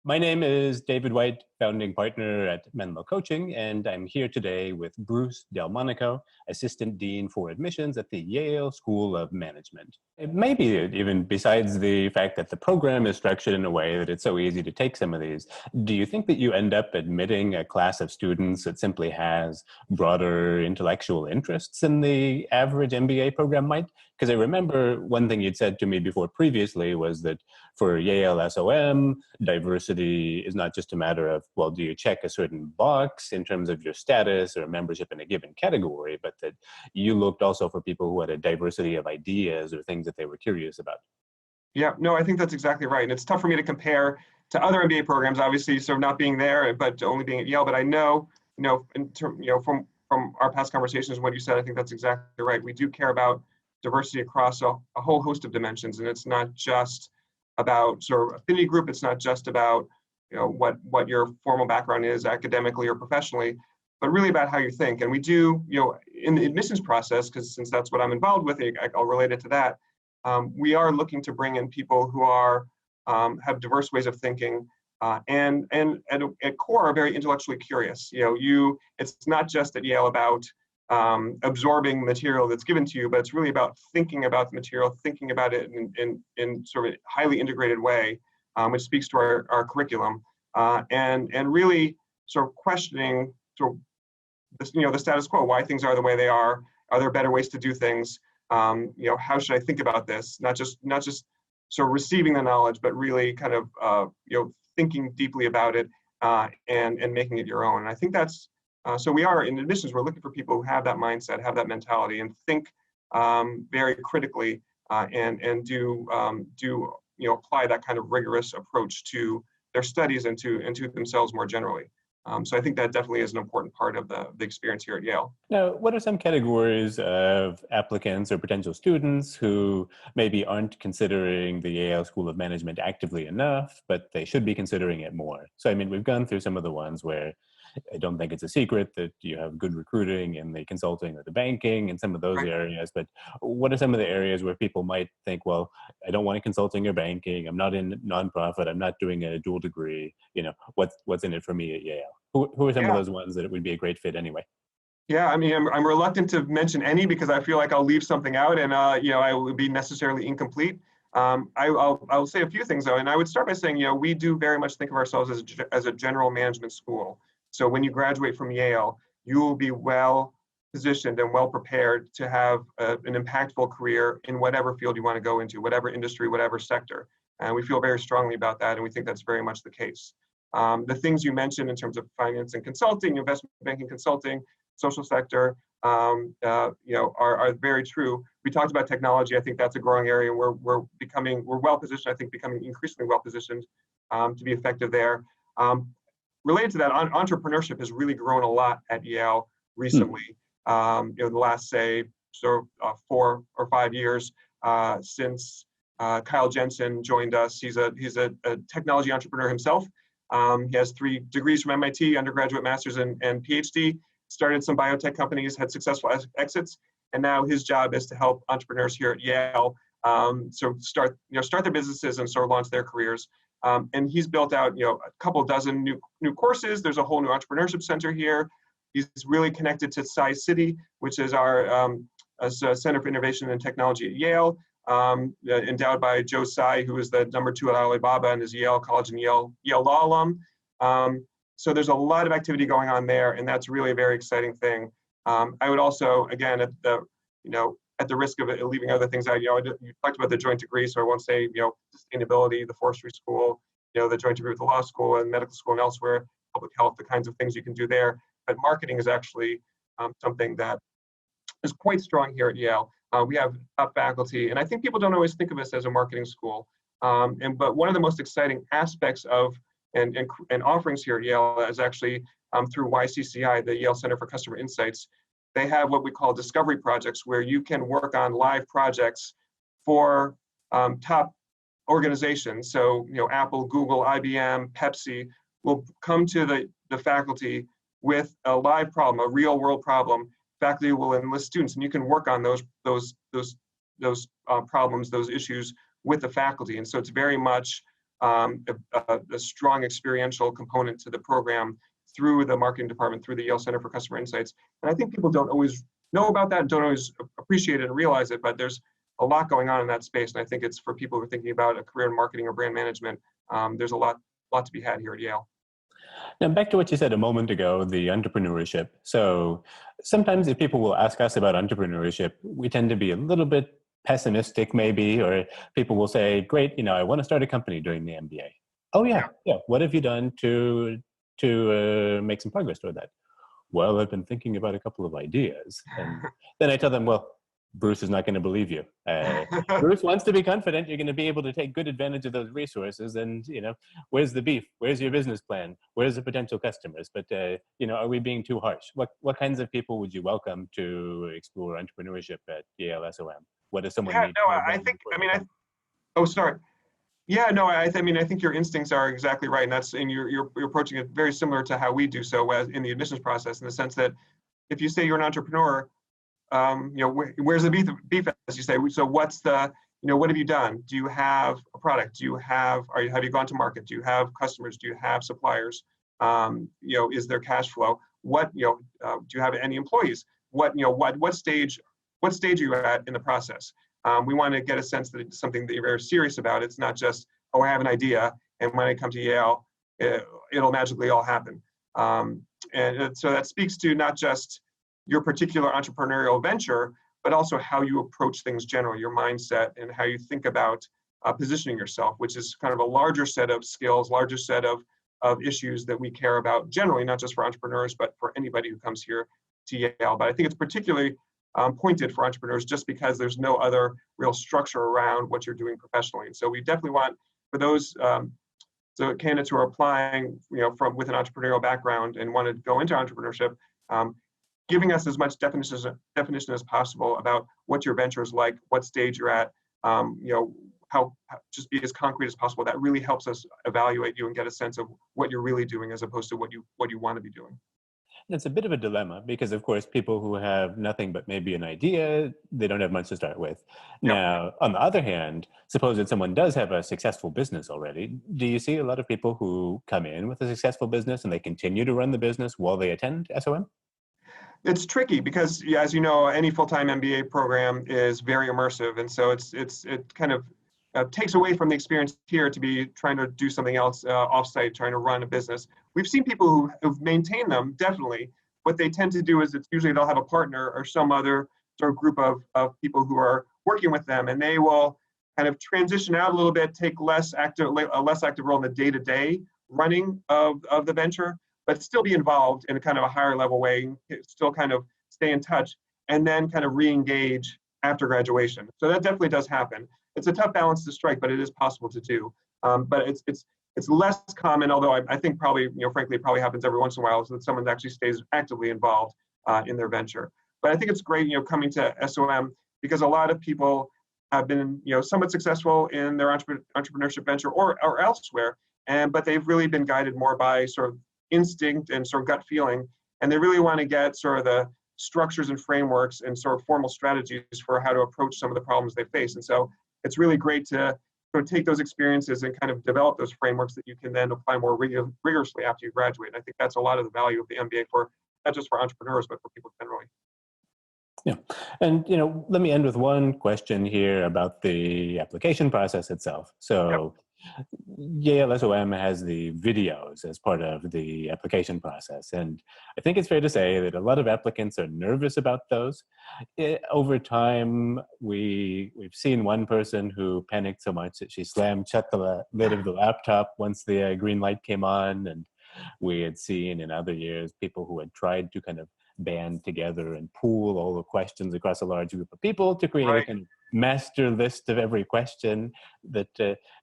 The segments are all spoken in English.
My name is David White, founding partner at Menlo Coaching, and I'm here today with Bruce DelMonico, Assistant Dean for Admissions at the Yale School of Management. It may be even besides the fact that the program is structured in a way that it's so easy to take some of these. Do you think that you end up admitting a class of students that simply has broader intellectual interests than the average MBA program might? Because I remember one thing you'd said to me before previously was that for Yale SOM, diversity is not just a matter of, well, do you check a certain box in terms of your status or membership in a given category, but that you looked also for people who had a diversity of ideas or things that they were curious about. Yeah, no, I think that's exactly right. And it's tough for me to compare to other MBA programs, obviously, sort of not being there, but only being at Yale. But I know, from our past conversations, what you said, I think that's exactly right. We do care about diversity across a whole host of dimensions, and it's not just about sort of affinity group. It's not just about what your formal background is academically or professionally, but really about how you think. And we do, in the admissions process, because since that's what I'm involved with, I'll relate it to that. We are looking to bring in people who are have diverse ways of thinking, and at core are very intellectually curious. It's not just at Yale about absorbing material that's given to you, but it's really about thinking about the material, thinking about it in sort of a highly integrated way, which speaks to our curriculum, and really sort of questioning sort of the status quo, why things are the way they are there better ways to do things? How should I think about this? Not just sort of receiving the knowledge, but really kind of thinking deeply about it and making it your own. And I think that's so we are in admissions. We're looking for people who have that mindset, have that mentality, and think very critically and do apply that kind of rigorous approach to their studies and to themselves more generally. So I think that definitely is an important part of the experience here at Yale. Now, what are some categories of applicants or potential students who maybe aren't considering the Yale School of Management actively enough, but they should be considering it more? So, I mean, we've gone through some of the ones where I don't think it's a secret that you have good recruiting in the consulting or the banking and some of those areas, but what are some of the areas where people might think, well, I don't want consulting or banking, I'm not in nonprofit, I'm not doing a dual degree, what's in it for me at Yale? Who are some of those ones that it would be a great fit anyway? Yeah, I mean, I'm reluctant to mention any because I feel like I'll leave something out and, I would be necessarily incomplete. I'll say a few things though, and I would start by saying, we do very much think of ourselves as a general management school. So when you graduate from Yale, you will be well positioned and well prepared to have an impactful career in whatever field you want to go into, whatever industry, whatever sector. And we feel very strongly about that, and we think that's very much the case. The things you mentioned in terms of finance and consulting, investment banking consulting, social sector, are very true. We talked about technology. I think that's a growing area. We're well positioned. I think becoming increasingly well positioned to be effective there. Related to that, entrepreneurship has really grown a lot at Yale recently. The last, say, 4 or 5 years since Kyle Jensen joined us. He's a technology entrepreneur himself. He has 3 degrees from MIT, undergraduate, master's, and PhD. Started some biotech companies, had successful exits, and now his job is to help entrepreneurs here at Yale start their businesses and sort of launch their careers. And he's built out a couple dozen new courses. There's a whole new entrepreneurship center here. He's really connected to Sci-City, which is our Center for Innovation and Technology at Yale, endowed by Joe Tsai, who is the #2 at Alibaba and is Yale College and Yale Law alum. So there's a lot of activity going on there, and that's really a very exciting thing. I would also, again, at the risk of leaving other things out, you talked about the joint degree, so I won't say, sustainability, the forestry school, the joint degree with the law school and medical school and elsewhere, public health, the kinds of things you can do there. But marketing is actually something that is quite strong here at Yale. We have top faculty, and I think people don't always think of us as a marketing school. But one of the most exciting aspects of and offerings here at Yale is actually through YCCI, the Yale Center for Customer Insights. They have what we call discovery projects, where you can work on live projects for top organizations. So, Apple, Google, IBM, Pepsi will come to the faculty with a live problem, a real world problem. Faculty will enlist students, and you can work on those problems, those issues with the faculty. And so it's very much a strong experiential component to the program through the marketing department, through the Yale Center for Customer Insights. And I think people don't always know about that, don't always appreciate it and realize it, but there's a lot going on in that space. And I think it's for people who are thinking about a career in marketing or brand management, there's a lot to be had here at Yale. Now, back to what you said a moment ago, the entrepreneurship. So sometimes if people will ask us about entrepreneurship, we tend to be a little bit pessimistic maybe, or people will say, great, I want to start a company during the MBA. Oh yeah. What have you done to make some progress toward that? Well, I've been thinking about a couple of ideas. And then I tell them, well, Bruce is not going to believe you. Bruce wants to be confident you're going to be able to take good advantage of those resources. And, where's the beef? Where's your business plan? Where's the potential customers? But, are we being too harsh? What kinds of people would you welcome to explore entrepreneurship at Yale SOM? What does someone need? Sorry. Yeah, no, I think your instincts are exactly right. And you're approaching it very similar to how we do so as in the admissions process, in the sense that if you say you're an entrepreneur, where's the beef, as you say? So what's the, what have you done? Do you have a product? Have you gone to market? Do you have customers? Do you have suppliers? Is there cash flow? Do you have any employees? What stage are you at in the process? We want to get a sense that it's something that you're very serious about. It's not just, I have an idea, and when I come to Yale, it'll magically all happen. And so that speaks to not just your particular entrepreneurial venture, but also how you approach things generally, your mindset, and how you think about positioning yourself, which is kind of a larger set of skills, larger set of issues that we care about generally, not just for entrepreneurs, but for anybody who comes here to Yale. But I think it's particularly pointed for entrepreneurs just because there's no other real structure around what you're doing professionally. And so we definitely want, for those candidates who are applying, with an entrepreneurial background and want to go into entrepreneurship, giving us as much definition as possible about what your venture is like, what stage you're at, how just be as concrete as possible. That really helps us evaluate you and get a sense of what you're really doing as opposed to what you want to be doing. It's a bit of a dilemma because, of course, people who have nothing but maybe an idea, they don't have much to start with. Yep. Now, on the other hand, suppose that someone does have a successful business already. Do you see a lot of people who come in with a successful business and they continue to run the business while they attend SOM? It's tricky because, as you know, any full-time MBA program is very immersive. And so it kind of takes away from the experience here to be trying to do something else offsite, trying to run a business. We've seen people who've maintained them, definitely. What they tend to do is it's usually they'll have a partner or some other sort of group of people who are working with them, and they will kind of transition out a little bit, take a less active role in the day-to-day running of the venture, but still be involved in a kind of a higher level way, still kind of stay in touch, and then kind of re-engage after graduation. So that definitely does happen. It's a tough balance to strike, but it is possible to do. But it's less common, although I think probably, frankly, it probably happens every once in a while, so that someone actually stays actively involved in their venture. But I think it's great, coming to SOM, because a lot of people have been, somewhat successful in their entrepreneurship venture or elsewhere, but they've really been guided more by sort of instinct and sort of gut feeling, and they really want to get sort of the structures and frameworks and sort of formal strategies for how to approach some of the problems they face. And so it's really great to sort of take those experiences and kind of develop those frameworks that you can then apply more rigorously after you graduate. And I think that's a lot of the value of the MBA for not just for entrepreneurs, but for people generally. Yeah. And, let me end with one question here about the application process itself. So Yale SOM has the videos as part of the application process. And I think it's fair to say that a lot of applicants are nervous about those. Over time, we've seen one person who panicked so much that she slammed shut the lid of the laptop once the green light came on. And we had seen in other years people who had tried to kind of band together and pool all the questions across a large group of people to create a kind of master list of every question that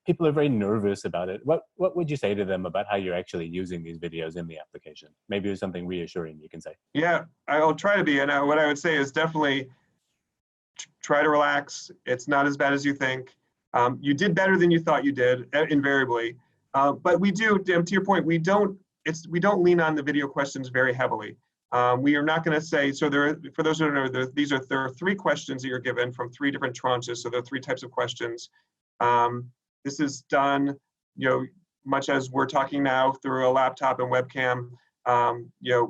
people are very nervous about it. What would you say to them about how you're actually using these videos in the application? Maybe there's something reassuring you can say. Yeah, I'll try to be. And what I would say is definitely try to relax. It's not as bad as you think. You did better than you thought you did, invariably. But we do, to your point, we don't lean on the video questions very heavily. We are not going to say, so for those who don't know, there are 3 questions that you're given from 3 different tranches. So there are 3 types of questions. This is done much as we're talking now through a laptop and webcam,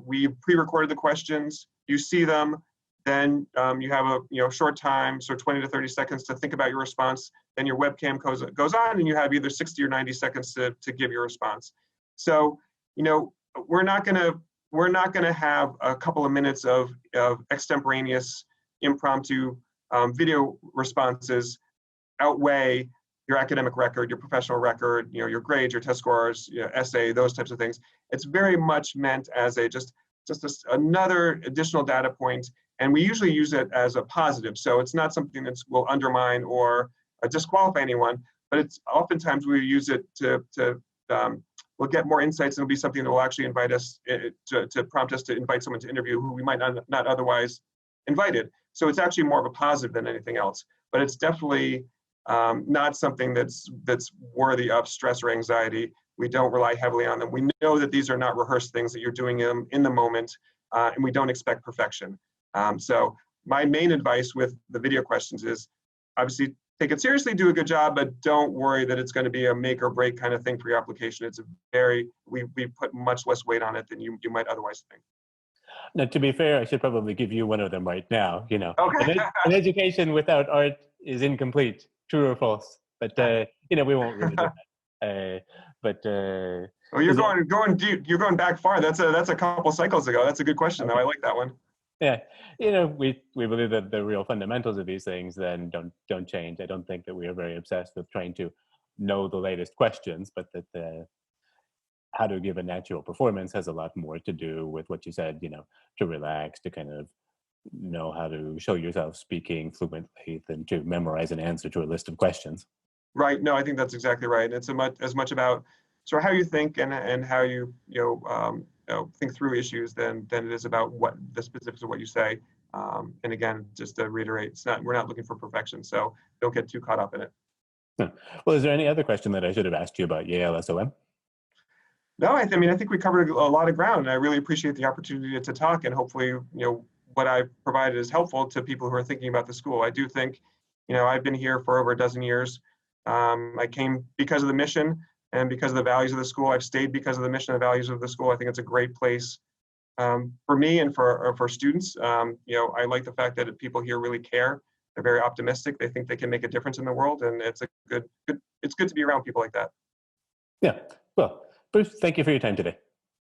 we pre-recorded the questions, you see them, then you have a short time, so 20 to 30 seconds to think about your response. Then your webcam goes on, and you have either 60 or 90 seconds to give your response. So, we're not gonna have a couple of minutes of extemporaneous, impromptu video responses outweigh your academic record, your professional record, your grades, your test scores, essay, those types of things. It's very much meant as just another additional data point, and we usually use it as a positive. So it's not something that will undermine or disqualify anyone, but it's oftentimes we use it we'll get more insights, and it'll be something that will actually invite us to prompt us to invite someone to interview who we might not otherwise invited. So it's actually more of a positive than anything else, but it's definitely not something that's worthy of stress or anxiety. We don't rely heavily on them. We know that these are not rehearsed things, that you're doing them in the moment, and we don't expect perfection. So my main advice with the video questions is obviously take it seriously, do a good job, but don't worry that it's going to be a make or break kind of thing for your application. It's we put much less weight on it than you might otherwise think. Now, to be fair, I should probably give you one of them right now. Okay. An education without art is incomplete. True or false? But we won't really do that. Well, you're going deep. You're going back far. That's a couple cycles ago. That's a good question, though. I like that one. Yeah, we believe that the real fundamentals of these things then don't change. I don't think that we are very obsessed with trying to know the latest questions, but that how to give a natural performance has a lot more to do with what you said. To relax, to kind of know how to show yourself speaking fluently than to memorize an answer to a list of questions. Right. No, I think that's exactly right. It's as much about sort of how you think and how you think through issues than it is about what the specifics of what you say. And again, just to reiterate, we're not looking for perfection, so don't get too caught up in it. Well, is there any other question that I should have asked you about Yale SOM? No, I think we covered a lot of ground. I really appreciate the opportunity to talk, and hopefully, what I provided is helpful to people who are thinking about the school. I do think, I've been here for over a dozen years. I came because of the mission and because of the values of the school. I've stayed because of the mission and values of the school. I think it's a great place for me and for students. I like the fact that people here really care. They're very optimistic. They think they can make a difference in the world, and it's good to be around people like that. Yeah. Well, Bruce, thank you for your time today.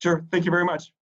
Sure. Thank you very much.